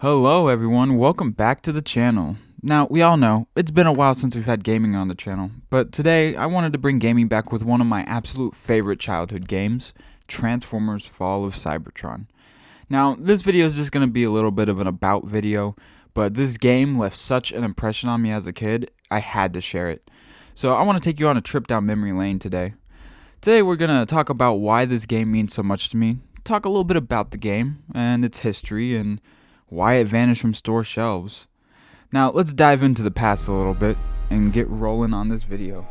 Hello everyone, welcome back to the channel. Now, we all know, it's been a while since we've had gaming on the channel, but today I wanted to bring gaming back with one of my absolute favorite childhood games, Transformers Fall of Cybertron. Now, this video is just going to be a little bit of an about video, but this game left such an impression on me as a kid, I had to share it. So I want to take you on a trip down memory lane today. Today we're going to talk about why this game means so much to me, talk a little bit about the game and its history and why it vanished from store shelves. Now let's dive into the past a little bit and get rolling on this video.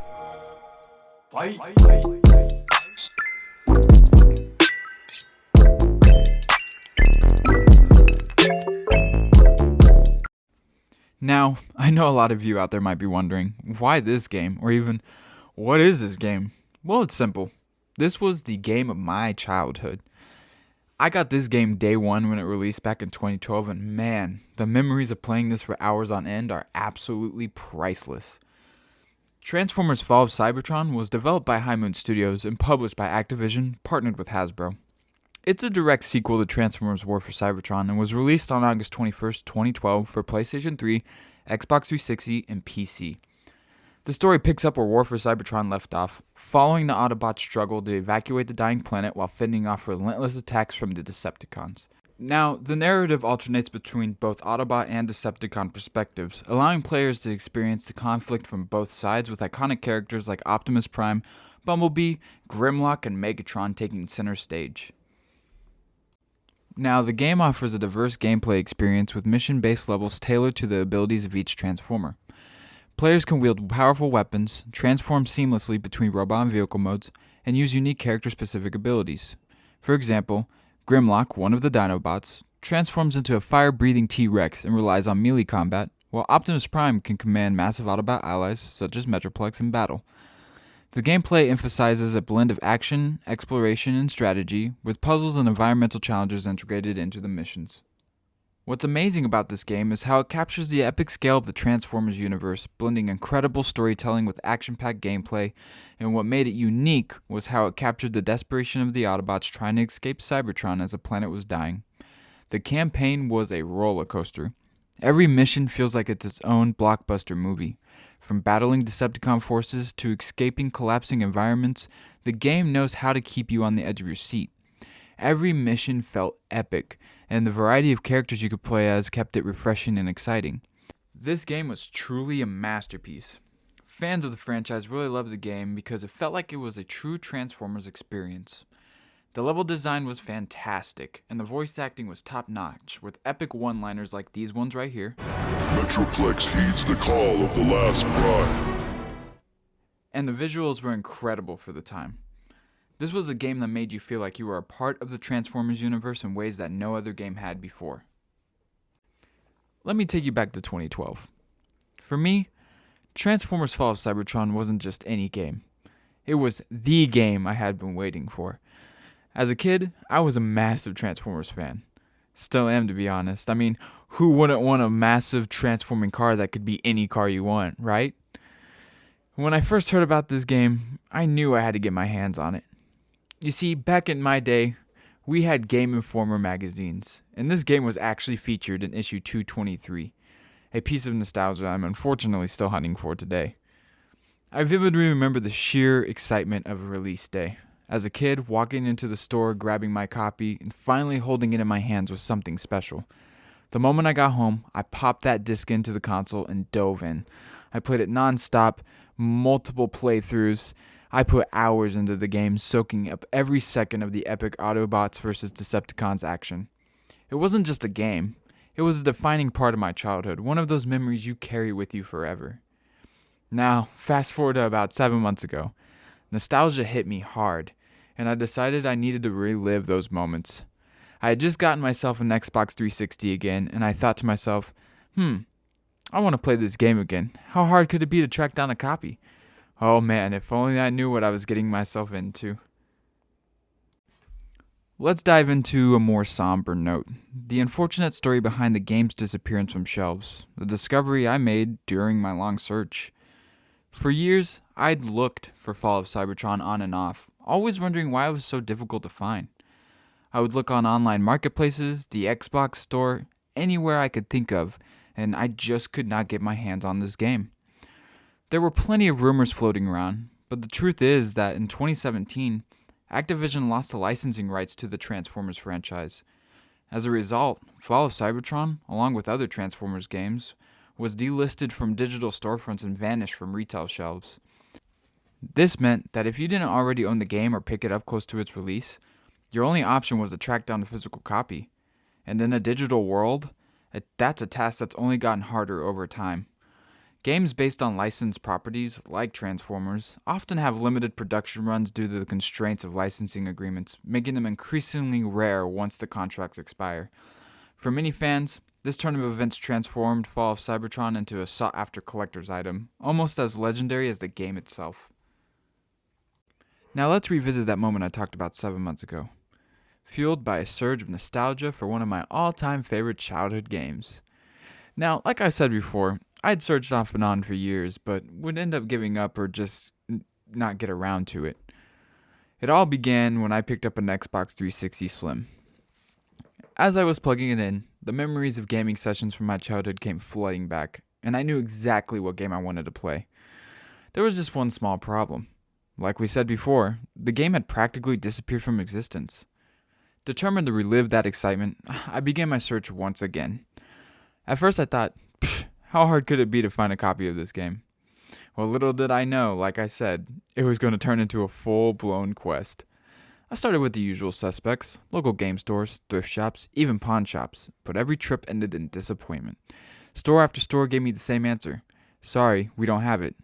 Now, I know a lot of you out there might be wondering, why this game? Or even, what is this game? Well, it's simple. This was the game of my childhood. I got this game day one when it released back in 2012, and man, the memories of playing this for hours on end are absolutely priceless. Transformers Fall of Cybertron was developed by High Moon Studios and published by Activision, partnered with Hasbro. It's a direct sequel to Transformers War for Cybertron and was released on August 21st, 2012 for PlayStation 3, Xbox 360, and PC. The story picks up where War for Cybertron left off, following the Autobots' struggle to evacuate the dying planet while fending off relentless attacks from the Decepticons. Now, the narrative alternates between both Autobot and Decepticon perspectives, allowing players to experience the conflict from both sides with iconic characters like Optimus Prime, Bumblebee, Grimlock, and Megatron taking center stage. Now, the game offers a diverse gameplay experience with mission-based levels tailored to the abilities of each Transformer. Players can wield powerful weapons, transform seamlessly between robot and vehicle modes, and use unique character-specific abilities. For example, Grimlock, one of the Dinobots, transforms into a fire-breathing T-Rex and relies on melee combat, while Optimus Prime can command massive Autobot allies such as Metroplex in battle. The gameplay emphasizes a blend of action, exploration, and strategy, with puzzles and environmental challenges integrated into the missions. What's amazing about this game is how it captures the epic scale of the Transformers universe, blending incredible storytelling with action-packed gameplay, and what made it unique was how it captured the desperation of the Autobots trying to escape Cybertron as the planet was dying. The campaign was a roller coaster. Every mission feels like it's its own blockbuster movie. From battling Decepticon forces to escaping collapsing environments, the game knows how to keep you on the edge of your seat. Every mission felt epic, and the variety of characters you could play as kept it refreshing and exciting. This game was truly a masterpiece. Fans of the franchise really loved the game because it felt like it was a true Transformers experience. The level design was fantastic, and the voice acting was top-notch, with epic one-liners like these ones right here. Metroplex heeds the call of the last prime. And the visuals were incredible for the time. This was a game that made you feel like you were a part of the Transformers universe in ways that no other game had before. Let me take you back to 2012. For me, Transformers Fall of Cybertron wasn't just any game. It was the game I had been waiting for. As a kid, I was a massive Transformers fan. Still am, to be honest. I mean, who wouldn't want a massive transforming car that could be any car you want, right? When I first heard about this game, I knew I had to get my hands on it. You see, back in my day, we had Game Informer magazines, and this game was actually featured in issue 223, a piece of nostalgia I'm unfortunately still hunting for today. I vividly remember the sheer excitement of a release day. As a kid, walking into the store, grabbing my copy, and finally holding it in my hands was something special. The moment I got home, I popped that disc into the console and dove in. I played it non-stop, multiple playthroughs. I put hours into the game, soaking up every second of the epic Autobots vs. Decepticons action. It wasn't just a game. It was a defining part of my childhood, one of those memories you carry with you forever. Now, fast forward to about 7 months ago. Nostalgia hit me hard, and I decided I needed to relive those moments. I had just gotten myself an Xbox 360 again, and I thought to myself, I want to play this game again. How hard could it be to track down a copy? Oh man, if only I knew what I was getting myself into. Let's dive into a more somber note. The unfortunate story behind the game's disappearance from shelves. The discovery I made during my long search. For years, I'd looked for Fall of Cybertron on and off, always wondering why it was so difficult to find. I would look on online marketplaces, the Xbox store, anywhere I could think of, and I just could not get my hands on this game. There were plenty of rumors floating around, but the truth is that in 2017, Activision lost the licensing rights to the Transformers franchise. As a result, Fall of Cybertron, along with other Transformers games, was delisted from digital storefronts and vanished from retail shelves. This meant that if you didn't already own the game or pick it up close to its release, your only option was to track down a physical copy. And in a digital world, that's a task that's only gotten harder over time. Games based on licensed properties, like Transformers, often have limited production runs due to the constraints of licensing agreements, making them increasingly rare once the contracts expire. For many fans, this turn of events transformed Fall of Cybertron into a sought-after collector's item, almost as legendary as the game itself. Now let's revisit that moment I talked about 7 months ago. Fueled by a surge of nostalgia for one of my all-time favorite childhood games. Now, like I said before, I'd searched off and on for years, but would end up giving up or just not get around to it. It all began when I picked up an Xbox 360 Slim. As I was plugging it in, the memories of gaming sessions from my childhood came flooding back, and I knew exactly what game I wanted to play. There was just one small problem. Like we said before, the game had practically disappeared from existence. Determined to relive that excitement, I began my search once again. At first I thought, how hard could it be to find a copy of this game? Well, little did I know, like I said, it was going to turn into a full-blown quest. I started with the usual suspects, local game stores, thrift shops, even pawn shops, but every trip ended in disappointment. Store after store gave me the same answer. Sorry, we don't have it.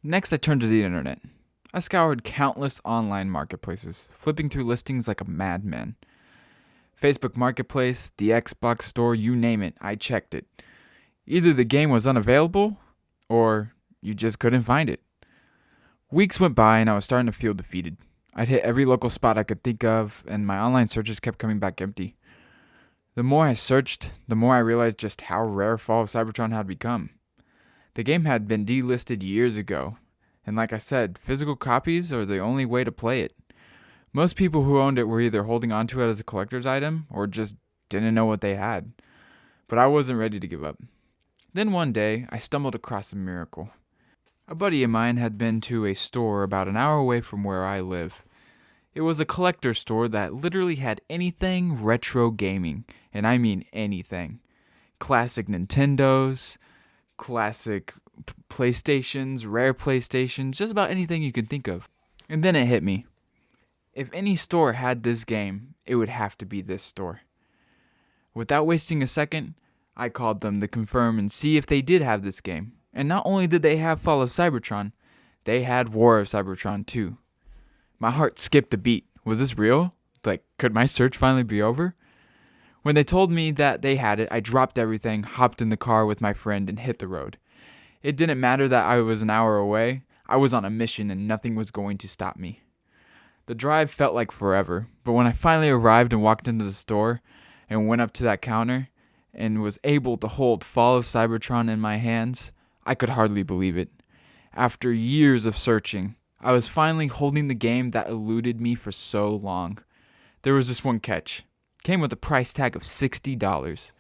Next I turned to the internet. I scoured countless online marketplaces, flipping through listings like a madman. Facebook Marketplace, the Xbox Store, you name it, I checked it. Either the game was unavailable, or you just couldn't find it. Weeks went by and I was starting to feel defeated. I'd hit every local spot I could think of, and my online searches kept coming back empty. The more I searched, the more I realized just how rare Fall of Cybertron had become. The game had been delisted years ago, and like I said, physical copies are the only way to play it. Most people who owned it were either holding onto it as a collector's item, or just didn't know what they had. But I wasn't ready to give up. Then one day, I stumbled across a miracle. A buddy of mine had been to a store about an hour away from where I live. It was a collector's store that literally had anything retro gaming, and I mean anything. Classic Nintendos, classic PlayStations, rare PlayStations, just about anything you could think of. And then it hit me. If any store had this game, it would have to be this store. Without wasting a second, I called them to confirm and see if they did have this game. And not only did they have Fall of Cybertron, they had War of Cybertron too. My heart skipped a beat. Was this real? Like, could my search finally be over? When they told me that they had it, I dropped everything, hopped in the car with my friend, and hit the road. It didn't matter that I was an hour away. I was on a mission and nothing was going to stop me. The drive felt like forever, but when I finally arrived and walked into the store and went up to that counter and was able to hold Fall of Cybertron in my hands, I could hardly believe it. After years of searching, I was finally holding the game that eluded me for so long. There was this one catch. It came with a price tag of $60.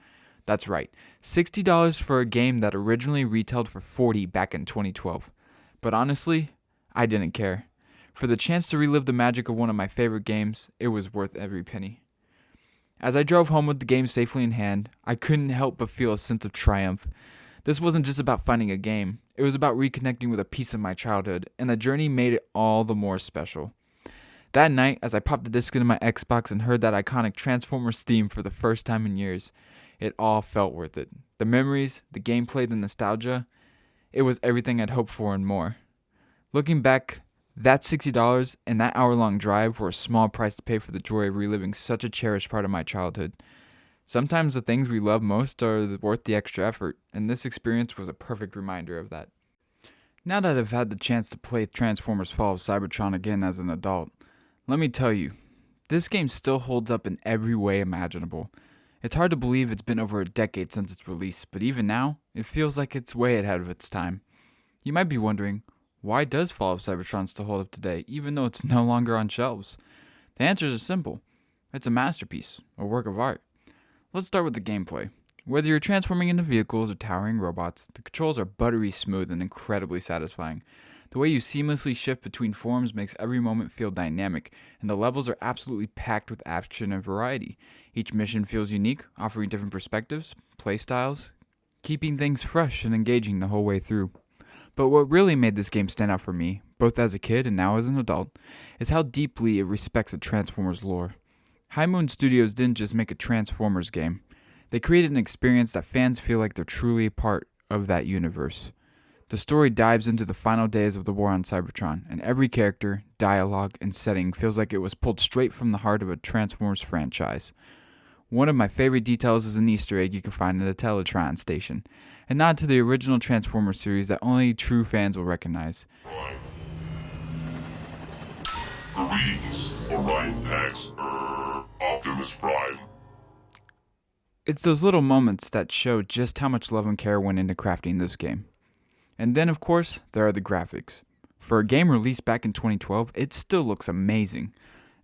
That's right, $60 for a game that originally retailed for $40 back in 2012. But honestly, I didn't care. For the chance to relive the magic of one of my favorite games, it was worth every penny. As I drove home with the game safely in hand, I couldn't help but feel a sense of triumph. This wasn't just about finding a game, it was about reconnecting with a piece of my childhood, and the journey made it all the more special. That night, as I popped the disc into my Xbox and heard that iconic Transformers theme for the first time in years, it all felt worth it. The memories, the gameplay, the nostalgia, it was everything I'd hoped for and more. Looking back, that $60 and that hour-long drive were a small price to pay for the joy of reliving such a cherished part of my childhood. Sometimes the things we love most are worth the extra effort, and this experience was a perfect reminder of that. Now that I've had the chance to play Transformers Fall of Cybertron again as an adult, let me tell you, this game still holds up in every way imaginable. It's hard to believe it's been over a decade since its release, but even now, it feels like it's way ahead of its time. You might be wondering, why does Fall of Cybertron still hold up today, even though it's no longer on shelves? The answer is simple. It's a masterpiece, a work of art. Let's start with the gameplay. Whether you're transforming into vehicles or towering robots, the controls are buttery smooth and incredibly satisfying. The way you seamlessly shift between forms makes every moment feel dynamic, and the levels are absolutely packed with action and variety. Each mission feels unique, offering different perspectives, playstyles, keeping things fresh and engaging the whole way through. But what really made this game stand out for me, both as a kid and now as an adult, is how deeply it respects the Transformers lore. High Moon Studios didn't just make a Transformers game. They created an experience that fans feel like they're truly a part of that universe. The story dives into the final days of the war on Cybertron, and every character, dialogue, and setting feels like it was pulled straight from the heart of a Transformers franchise. One of my favorite details is an Easter egg you can find at a Teletron station, a nod to the original Transformers series that only true fans will recognize. Greetings, Orion Pax, Optimus Prime. It's those little moments that show just how much love and care went into crafting this game. And then, of course, there are the graphics. For a game released back in 2012, it still looks amazing.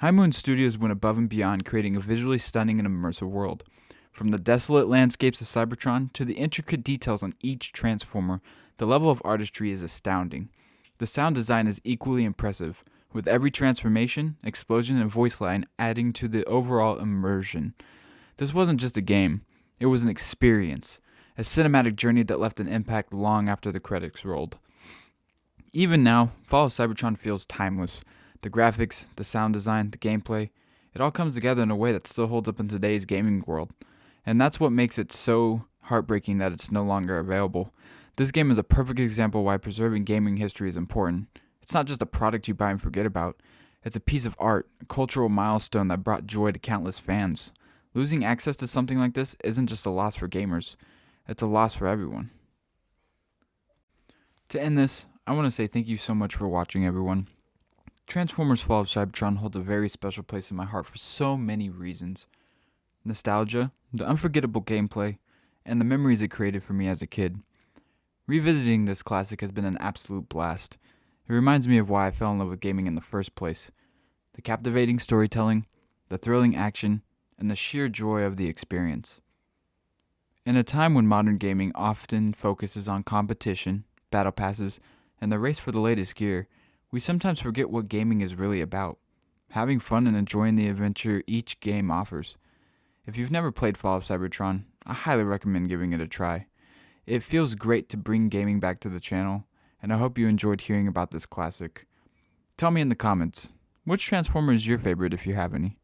High Moon Studios went above and beyond creating a visually stunning and immersive world. From the desolate landscapes of Cybertron to the intricate details on each Transformer, the level of artistry is astounding. The sound design is equally impressive, with every transformation, explosion, and voice line adding to the overall immersion. This wasn't just a game, it was an experience. A cinematic journey that left an impact long after the credits rolled. Even now, Fall of Cybertron feels timeless. The graphics, the sound design, the gameplay, it all comes together in a way that still holds up in today's gaming world. And that's what makes it so heartbreaking that it's no longer available. This game is a perfect example why preserving gaming history is important. It's not just a product you buy and forget about. It's a piece of art, a cultural milestone that brought joy to countless fans. Losing access to something like this isn't just a loss for gamers. It's a loss for everyone. To end this, I want to say thank you so much for watching, everyone. Transformers Fall of Cybertron holds a very special place in my heart for so many reasons. Nostalgia, the unforgettable gameplay, and the memories it created for me as a kid. Revisiting this classic has been an absolute blast. It reminds me of why I fell in love with gaming in the first place. The captivating storytelling, the thrilling action, and the sheer joy of the experience. In a time when modern gaming often focuses on competition, battle passes, and the race for the latest gear, we sometimes forget what gaming is really about. Having fun and enjoying the adventure each game offers. If you've never played Fall of Cybertron, I highly recommend giving it a try. It feels great to bring gaming back to the channel, and I hope you enjoyed hearing about this classic. Tell me in the comments, which Transformer is your favorite if you have any?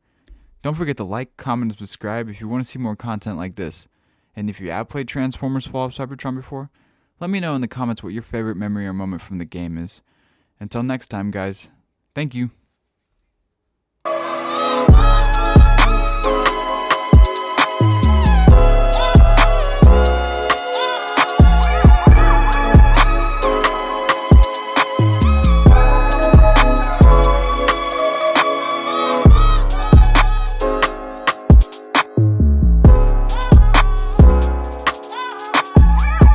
Don't forget to like, comment, and subscribe if you want to see more content like this. And if you have played Transformers Fall of Cybertron before, let me know in the comments what your favorite memory or moment from the game is. Until next time, guys, thank you.